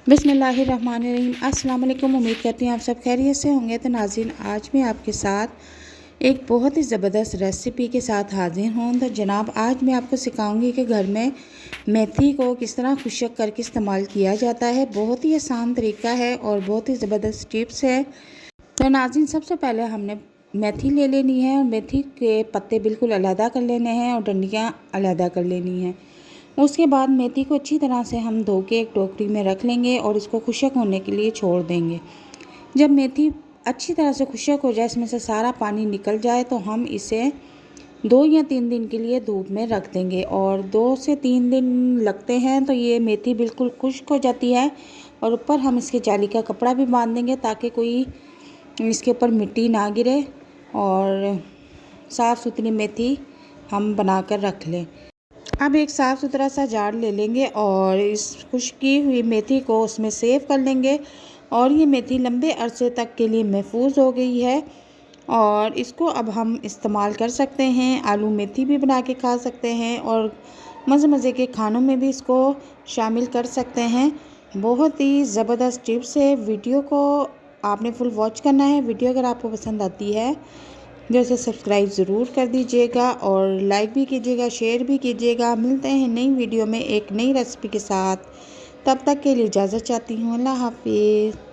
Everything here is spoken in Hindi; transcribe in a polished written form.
बिस्मिल्लाहिर्रहमानिर्रहीम। अस्सलाम वालेकुम। उम्मीद करती हैं आप सब खैरियत से होंगे। तो नाज़रीन, आज मैं आपके साथ एक बहुत ही ज़बरदस्त रेसिपी के साथ हाजिर हूँ। तो जनाब, आज मैं आपको सिखाऊंगी कि घर में मेथी को किस तरह खुशक करके इस्तेमाल किया जाता है। बहुत ही आसान तरीका है और बहुत ही ज़बरदस्त टिप्स है। तो नाज़रीन, सबसे पहले हमने मेथी ले लेनी है और मेथी के पत्ते बिल्कुल अलहदा कर लेने हैं और डंडियाँ अलहदा कर लेनी हैं। उसके बाद मेथी को अच्छी तरह से हम धो के एक टोकरी में रख लेंगे और इसको खुशक होने के लिए छोड़ देंगे। जब मेथी अच्छी तरह से खुशक हो जाए, इसमें से सारा पानी निकल जाए, तो हम इसे 2 या 3 दिन के लिए धूप में रख देंगे। और 2 से 3 दिन लगते हैं तो ये मेथी बिल्कुल खुश्क हो जाती है। और ऊपर हम इसके जाली का कपड़ा भी बांध देंगे ताकि कोई इसके ऊपर मिट्टी ना गिरे और साफ़ सुथरी मेथी हम बनाकर रख लें। अब एक साफ़ सुथरा सा जार ले लेंगे और इस खुश्क की हुई मेथी को उसमें सेव कर लेंगे। और ये मेथी लंबे अरसे तक के लिए महफूज हो गई है और इसको अब हम इस्तेमाल कर सकते हैं। आलू मेथी भी बना के खा सकते हैं और मज़े मज़े के खानों में भी इसको शामिल कर सकते हैं। बहुत ही ज़बरदस्त टिप्स है। वीडियो को आपने फुल वॉच करना है। वीडियो अगर आपको पसंद आती है जैसे सब्सक्राइब ज़रूर कर दीजिएगा और लाइक भी कीजिएगा, शेयर भी कीजिएगा। मिलते हैं नई वीडियो में एक नई रेसिपी के साथ। तब तक के लिए इजाज़त चाहती हूँ। अल्लाह हाफ़िज़।